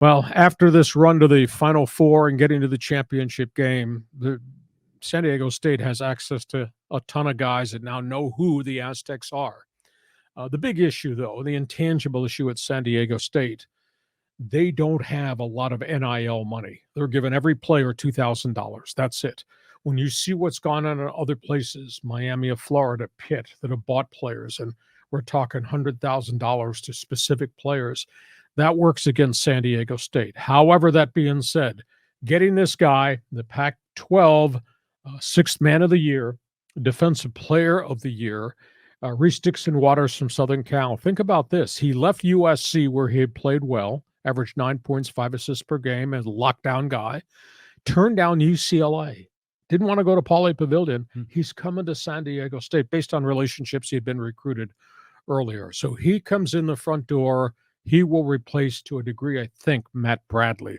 Well, after this run to the Final Four and getting to the championship game, the San Diego State has access to a ton of guys that now know who the Aztecs are. The big issue, though, the intangible issue at San Diego State, they don't have a lot of NIL money. They're giving every player $2,000. That's it. When you see what's gone on in other places, Miami of Florida, Pitt, that have bought players, and we're talking $100,000 to specific players, that works against San Diego State. However, that being said, getting this guy, the Pac-12 sixth man of the year, defensive player of the year, Reece Dixon Waters from Southern Cal. Think about this. He left USC where he had played well, averaged 9 points, 5 assists per game as a lockdown guy, turned down UCLA, didn't want to go to Pauley Pavilion. He's coming to San Diego State based on relationships he had been recruited earlier. So he comes in the front door. He will replace, to a degree, I think, Matt Bradley.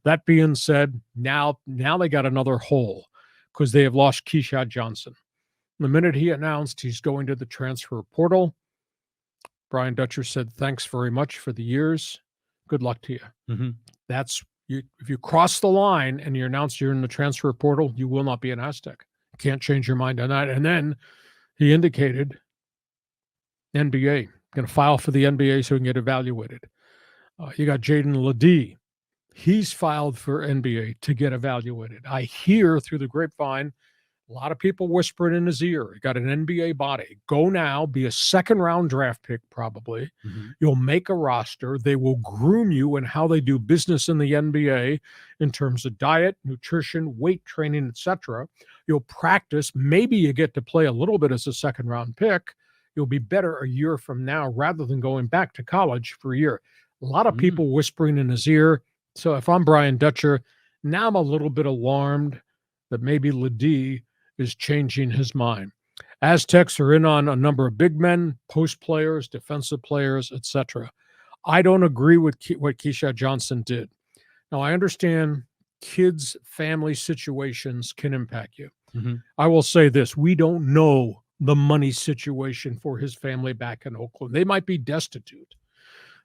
That being said, now they got another hole because they have lost Keshad Johnson. The minute he announced he's going to the transfer portal, Brian Dutcher said, "Thanks very much for the years. Good luck to you." That's you. If you cross the line and you announce you're in the transfer portal, you will not be an Aztec. You can't change your mind on that. And then he indicated NBA. Going to file for the NBA so he can get evaluated. You got Jaedon LeDee. He's filed for NBA to get evaluated. I hear through the grapevine, a lot of people whispering in his ear. You got an NBA body. Go now, be a second-round draft pick probably. You'll make a roster. They will groom you in how they do business in the NBA in terms of diet, nutrition, weight training, etc. You'll practice. Maybe you get to play a little bit as a second-round pick. You'll be better a year from now rather than going back to college for a year. A lot of people whispering in his ear. So if I'm Brian Dutcher, now I'm a little bit alarmed that maybe LeDee is changing his mind. Aztecs are in on a number of big men, post players, defensive players, etc. I don't agree with what Keshad Johnson did. Now, I understand kids' family situations can impact you. I will say this. We don't know the money situation for his family back in Oakland. They might be destitute.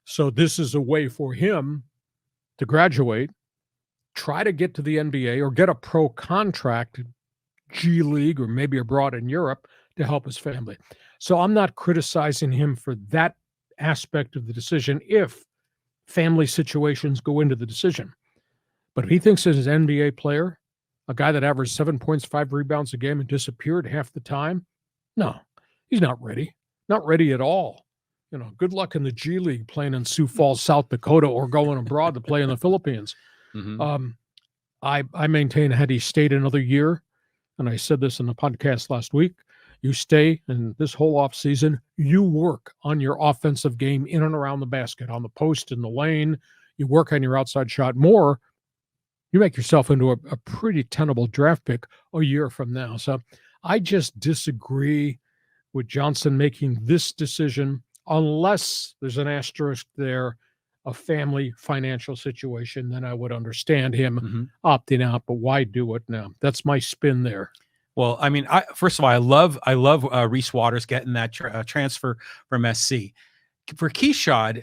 So this is a way for him to graduate, try to get to the NBA or get a pro contract, G League, or maybe abroad in Europe to help his family. So I'm not criticizing him for that aspect of the decision if family situations go into the decision. But if he thinks as an NBA player, a guy that averaged 7 points, 5 rebounds a game and disappeared half the time, no, he's not ready. Not ready at all. You know, good luck in the G League playing in Sioux Falls, South Dakota, or going abroad to play in the Philippines. I maintain had he stayed another year, and I said this in the podcast last week, you stay in this whole offseason, you work on your offensive game in and around the basket, on the post, in the lane. You work on your outside shot more. You make yourself into a pretty tenable draft pick a year from now. So I just disagree with Johnson making this decision unless there's an asterisk there, a family financial situation, then I would understand him opting out. But why do it now? That's my spin there. Well, I mean, first of all, I love Reece Waters getting that transfer from SC. For Keshad,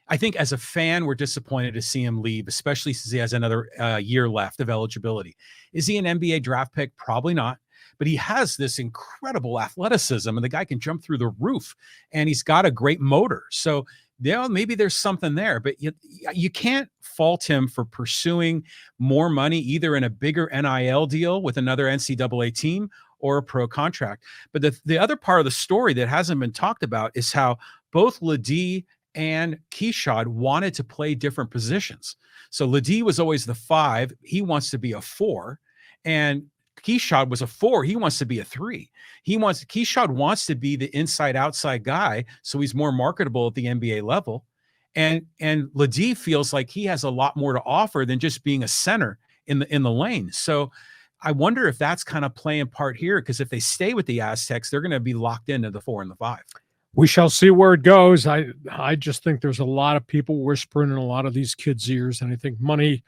I think as a fan, we're disappointed to see him leave, especially since he has another year left of eligibility. Is he an NBA draft pick? Probably not. But he has this incredible athleticism, and the guy can jump through the roof, and he's got a great motor. So, yeah, maybe there's something there, but you can't fault him for pursuing more money, either in a bigger NIL deal with another NCAA team or a pro contract. But the other part of the story that hasn't been talked about is how both LeDee and Keshad wanted to play different positions. So LeDee was always the 5. He wants to be a 4. And Keshad was a 4. He wants to be a 3. Keshad wants to be the inside-outside guy, so he's more marketable at the NBA level. And LeDee feels like he has a lot more to offer than just being a center in the lane. So I wonder if that's kind of playing part here, because if they stay with the Aztecs, they're going to be locked into the 4 and the 5. We shall see where it goes. I just think there's a lot of people whispering in a lot of these kids' ears, and I think money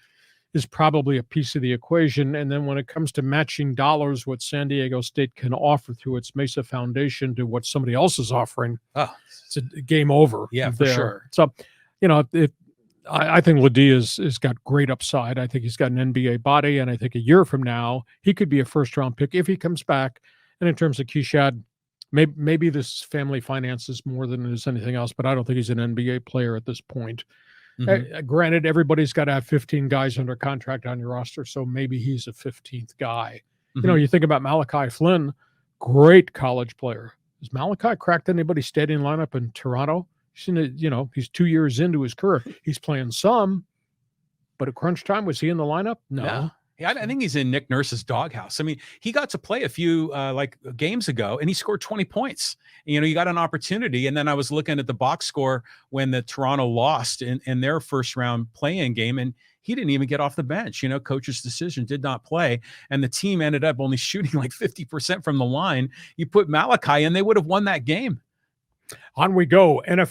is probably a piece of the equation. And then when it comes to matching dollars, what San Diego State can offer through its Mesa Foundation to what somebody else is offering, it's a game over. Yeah, for sure. So, you know, if I think LeDee is got great upside. I think he's got an NBA body, and I think a year from now he could be a first-round pick if he comes back. And in terms of Keshad, maybe this family finances more than it is anything else, but I don't think he's an NBA player at this point. Granted, everybody's got to have 15 guys under contract on your roster, so maybe he's a 15th guy. You know, you think about Malachi Flynn, great college player. Has Malachi cracked anybody's starting lineup in Toronto? You know, he's 2 years into his career. He's playing some, but at crunch time, was he in the lineup? No. Yeah, I think he's in Nick Nurse's doghouse. I mean, he got to play a few games ago, and he scored 20 points. You know, you got an opportunity. And then I was looking at the box score when the Toronto lost in their first round play-in game, and he didn't even get off the bench. You know, coach's decision, did not play, and the team ended up only shooting like 50% from the line. You put Malachi in, they would have won that game. On we go. NFL